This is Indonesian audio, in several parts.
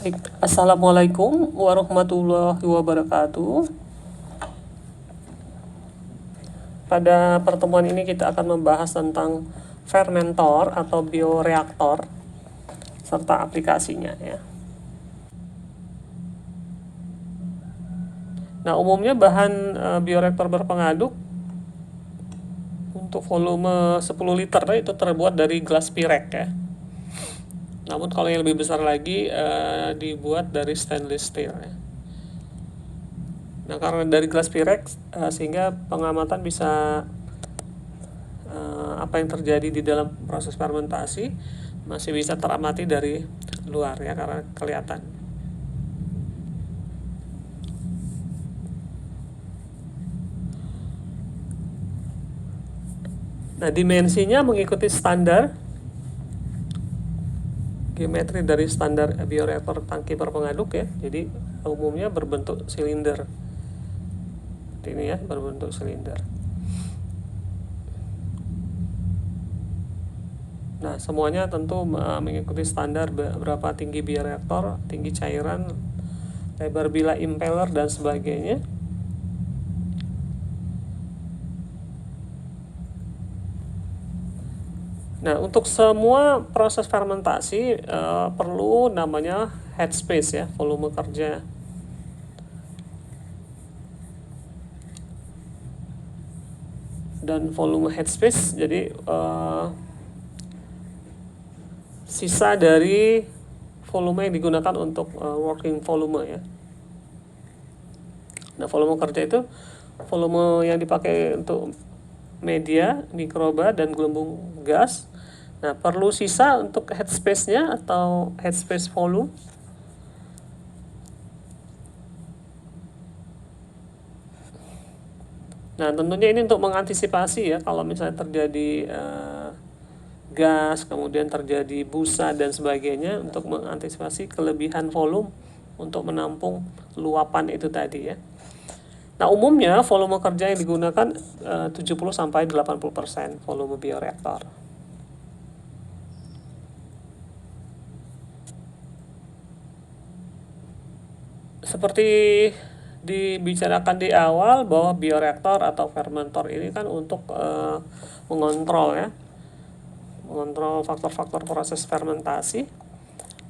Baik, Assalamualaikum warahmatullahi wabarakatuh. Pada pertemuan ini kita akan membahas tentang fermentor atau bioreaktor serta aplikasinya ya. Nah, umumnya bahan bioreaktor berpengaduk untuk volume 10 liter itu terbuat dari gelas Pirek ya. Namun kalau yang lebih besar lagi dibuat dari stainless steel ya. Nah, karena dari gelas Pirek sehingga pengamatan bisa apa yang terjadi di dalam proses fermentasi masih bisa teramati dari luar ya, karena kelihatan. Nah, dimensinya mengikuti standar geometri dari standar bioreaktor tangki berpengaduk ya. Jadi umumnya berbentuk silinder. Seperti ini ya, berbentuk silinder. Nah, semuanya tentu mengikuti standar berapa tinggi bioreaktor, tinggi cairan, lebar bilah impeller dan sebagainya. Nah, untuk semua proses fermentasi perlu namanya headspace ya, volume kerja. Dan volume headspace jadi sisa dari volume yang digunakan untuk working volume ya. Nah, volume kerja itu volume yang dipakai untuk media, mikroba, dan gelembung gas. Nah, perlu sisa untuk headspace-nya atau headspace volume. Nah, tentunya ini untuk mengantisipasi ya, kalau misalnya terjadi gas, kemudian terjadi busa dan sebagainya, untuk mengantisipasi kelebihan volume untuk menampung luapan itu tadi ya. Nah, umumnya volume kerja yang digunakan 70-80% volume bioreaktor. Seperti dibicarakan di awal bahwa bioreaktor atau fermentor ini kan untuk mengontrol ya, mengontrol faktor-faktor proses fermentasi,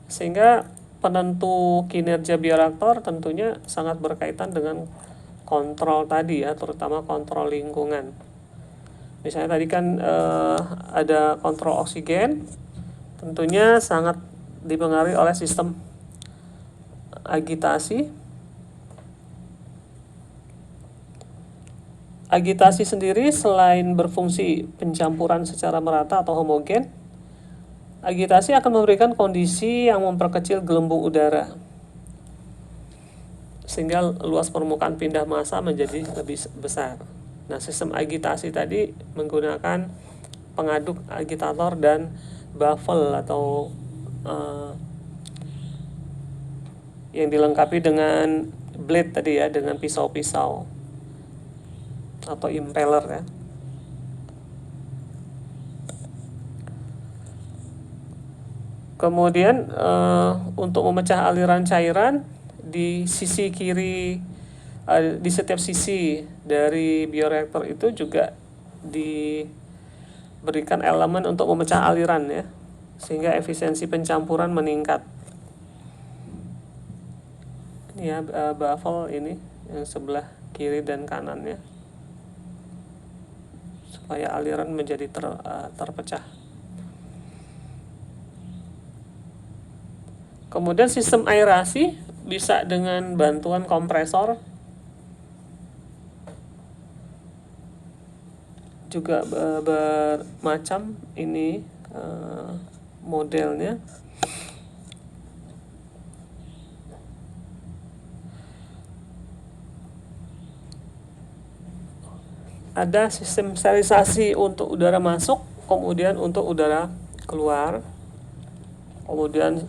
sehingga penentu kinerja bioreaktor tentunya sangat berkaitan dengan kontrol tadi ya, terutama kontrol lingkungan. Misalnya tadi kan ada kontrol oksigen, tentunya sangat dipengaruhi oleh sistem agitasi. Agitasi sendiri selain berfungsi pencampuran secara merata atau homogen, agitasi akan memberikan kondisi yang memperkecil gelembung udara, sehingga luas permukaan pindah massa menjadi lebih besar. Nah, sistem agitasi tadi menggunakan pengaduk agitator dan baffle atau yang dilengkapi dengan blade tadi ya, dengan pisau-pisau atau impeller ya. Kemudian untuk memecah aliran cairan di sisi kiri, di setiap sisi dari bioreaktor itu juga diberikan elemen untuk memecah aliran ya, sehingga efisiensi pencampuran meningkat. Ini ya baffle ini yang sebelah kiri dan kanannya, supaya aliran menjadi terpecah. Kemudian sistem aerasi bisa dengan bantuan kompresor, juga bermacam ini modelnya. Ada sistem sterilisasi untuk udara masuk, kemudian untuk udara keluar, kemudian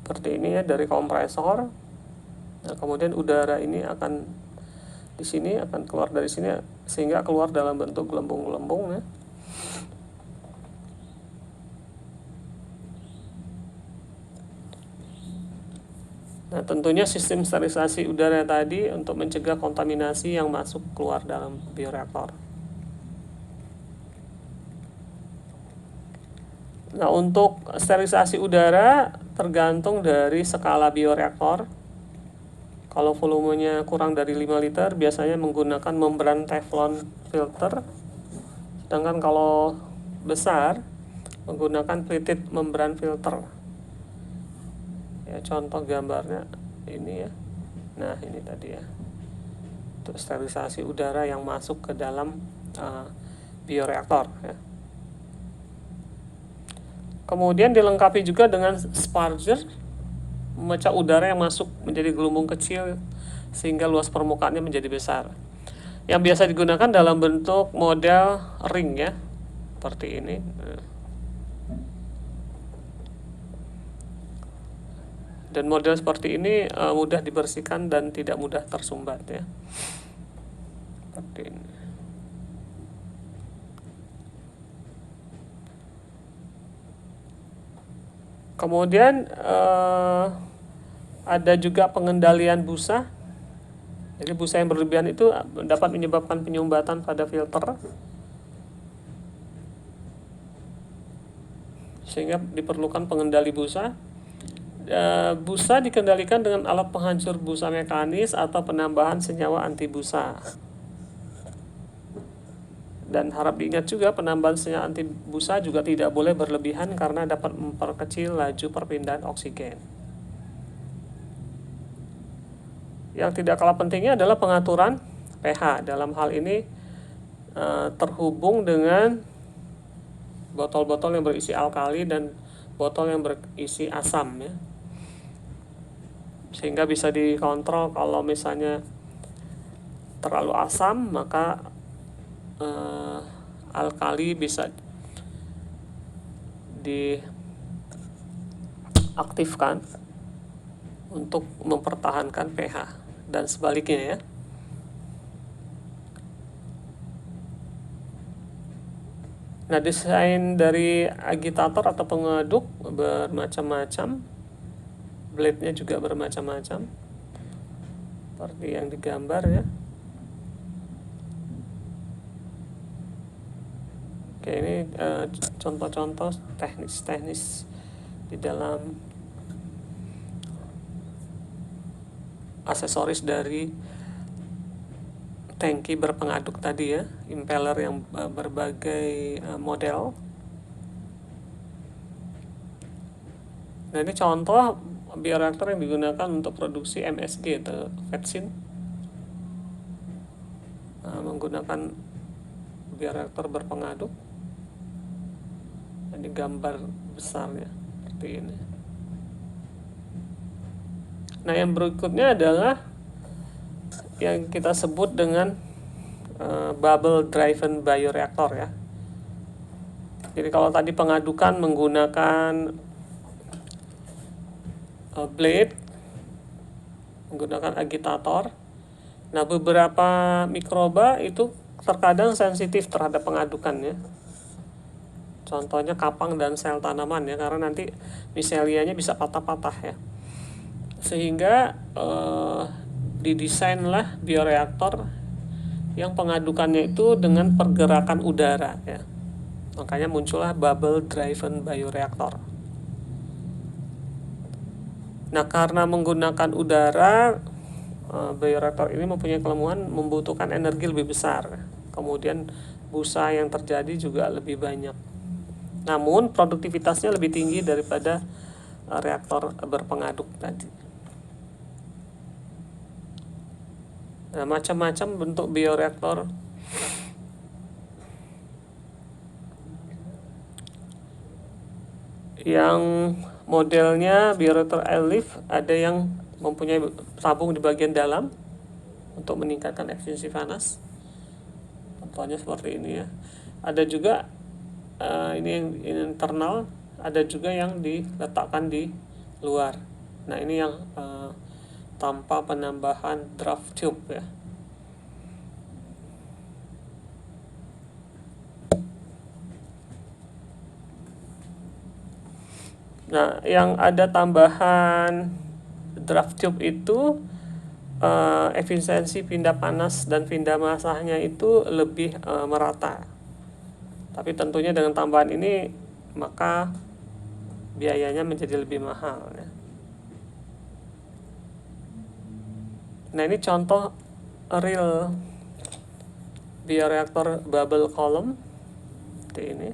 seperti ini ya dari kompresor. Nah, kemudian udara ini akan di sini akan keluar dari sini sehingga keluar dalam bentuk gelembung-gelembung ya. Nah, tentunya sistem sterilisasi udara tadi untuk mencegah kontaminasi yang masuk keluar dalam bioreaktor. Nah, untuk sterilisasi udara tergantung dari skala bioreaktor. Kalau volumenya kurang dari 5 liter, biasanya menggunakan membran teflon filter. Sedangkan kalau besar, menggunakan pleated membran filter. Ya, contoh gambarnya ini ya. Nah, ini tadi ya. Untuk sterilisasi udara yang masuk ke dalam bioreaktor ya. Kemudian dilengkapi juga dengan sparger, memecah udara yang masuk menjadi gelembung kecil sehingga luas permukaannya menjadi besar. Yang biasa digunakan dalam bentuk model ring ya, seperti ini. Dan model seperti ini mudah dibersihkan dan tidak mudah tersumbat ya. Seperti ini. Kemudian ada juga pengendalian busa. Jadi busa yang berlebihan itu dapat menyebabkan penyumbatan pada filter, sehingga diperlukan pengendali busa. Busa dikendalikan dengan alat penghancur busa mekanis atau penambahan senyawa anti busa. Dan harap diingat juga penambahan senyawa anti busa juga tidak boleh berlebihan karena dapat memperkecil laju perpindahan oksigen. Yang tidak kalah pentingnya adalah pengaturan pH. Dalam hal ini terhubung dengan botol-botol yang berisi alkali dan botol yang berisi asam ya. Sehingga bisa dikontrol kalau misalnya terlalu asam, maka alkali bisa diaktifkan untuk mempertahankan pH dan sebaliknya ya. Nah, desain dari agitator atau pengaduk bermacam-macam. Blade-nya juga bermacam-macam. Seperti yang digambar ya. Oke, ini contoh-contoh teknis-teknis di dalam aksesoris dari tangki berpengaduk tadi ya, impeller yang berbagai model. Nah, ini contoh bioreaktor yang digunakan untuk produksi MSG atau vaksin. Menggunakan bioreaktor berpengaduk. Ini gambar besarnya seperti ini. Nah, yang berikutnya adalah yang kita sebut dengan bubble driven bioreaktor ya. Jadi kalau tadi pengadukan menggunakan blade, menggunakan agitator. Nah, beberapa mikroba itu terkadang sensitif terhadap pengadukan ya. Contohnya kapang dan sel tanaman ya, karena nanti miselianya bisa patah-patah ya. Sehingga didesainlah bioreaktor yang pengadukannya itu dengan pergerakan udara ya. Makanya muncullah bubble driven bioreaktor. Nah, karena menggunakan udara, bioreaktor ini mempunyai kelemahan membutuhkan energi lebih besar. Kemudian busa yang terjadi juga lebih banyak. Namun produktivitasnya lebih tinggi daripada reaktor berpengaduk tadi. Nah, macam-macam bentuk bioreaktor. Yang modelnya bioreaktor airlift, ada yang mempunyai tabung di bagian dalam untuk meningkatkan efisiensi panas. Contohnya seperti ini ya. Ada juga ini yang internal, ada juga yang diletakkan di luar. Nah, ini yang tanpa penambahan draft tube ya. Nah, yang ada tambahan draft tube itu efisiensi pindah panas dan pindah masanya itu lebih merata. Tapi tentunya dengan tambahan ini maka biayanya menjadi lebih mahal ya. Nah, ini contoh real bioreaktor bubble column seperti ini.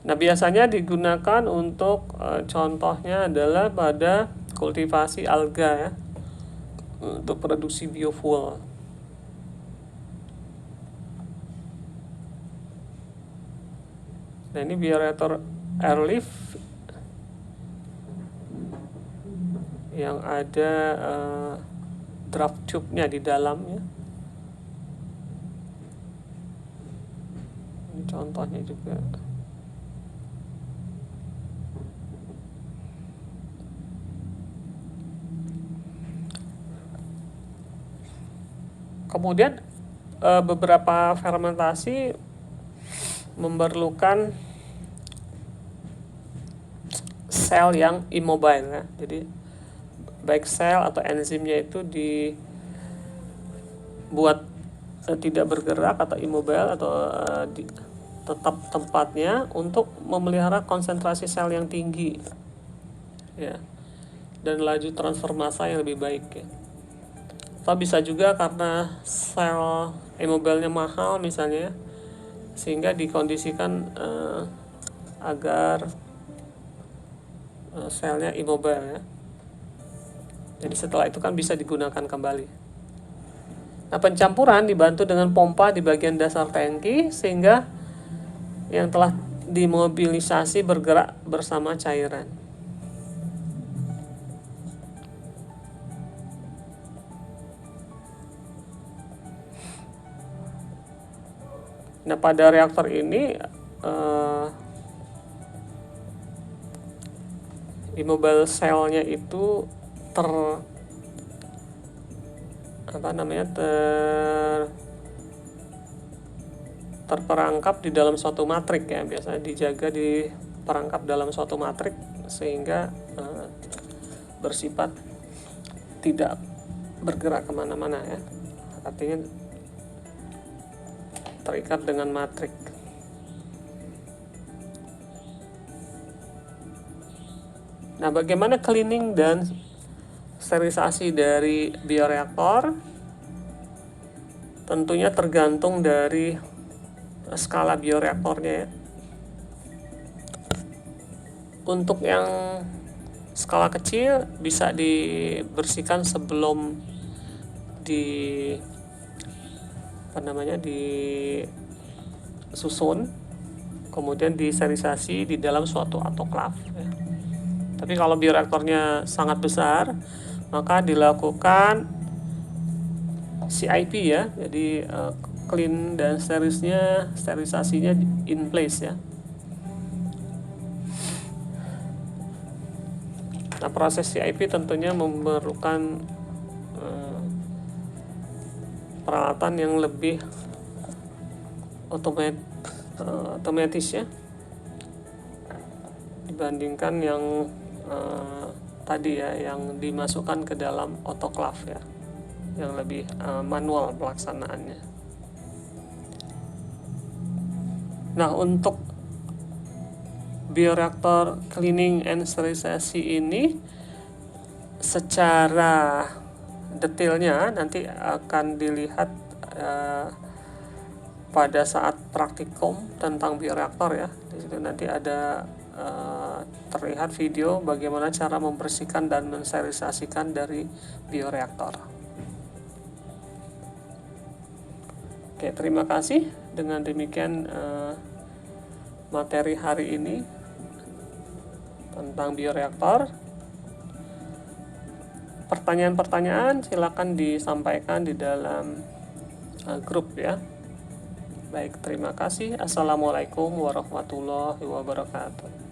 Nah, biasanya digunakan untuk contohnya adalah pada kultivasi alga ya, untuk produksi biofuel. Nah, ini bioreaktor airlift yang ada draft tube-nya di dalamnya. Ini contohnya juga. Kemudian beberapa fermentasi memerlukan sel yang immobile ya. Jadi baik sel atau enzimnya itu dibuat tidak bergerak atau immobile atau tetap tempatnya untuk memelihara konsentrasi sel yang tinggi ya, dan laju transfer massa yang lebih baik ya. Atau bisa juga karena sel immobile-nya mahal misalnya, sehingga dikondisikan agar selnya immobile ya. Jadi setelah itu kan bisa digunakan kembali. Nah, pencampuran dibantu dengan pompa di bagian dasar tangki sehingga yang telah dimobilisasi bergerak bersama cairan. Nah, pada reaktor ini immobile cell-nya itu terperangkap di dalam suatu matrik ya, biasanya dijaga diperangkap dalam suatu matrik sehingga bersifat tidak bergerak kemana-mana ya, artinya terikat dengan matrik. Nah, bagaimana cleaning dan sterilisasi dari bioreaktor? Tentunya tergantung dari skala bioreaktornya ya. Untuk yang skala kecil bisa dibersihkan sebelum disusun, kemudian disterilisasi di dalam suatu autoclave ya. Tapi kalau bioreaktornya sangat besar, maka dilakukan CIP ya, jadi clean dan sterilisasinya in place ya. Nah, proses CIP tentunya memerlukan peralatan yang lebih otomatis ya, dibandingkan yang tadi ya, yang dimasukkan ke dalam autoclave ya, yang lebih manual pelaksanaannya. Nah, untuk bioreaktor cleaning and sterilisasi ini secara detailnya nanti akan dilihat pada saat praktikum tentang bioreaktor ya. Di situ nanti ada terlihat video bagaimana cara membersihkan dan mensterilisasikan dari bioreaktor. Oke, terima kasih. Dengan demikian materi hari ini tentang bioreaktor. Pertanyaan-pertanyaan silakan disampaikan di dalam grup ya. Baik, terima kasih. Assalamualaikum warahmatullahi wabarakatuh.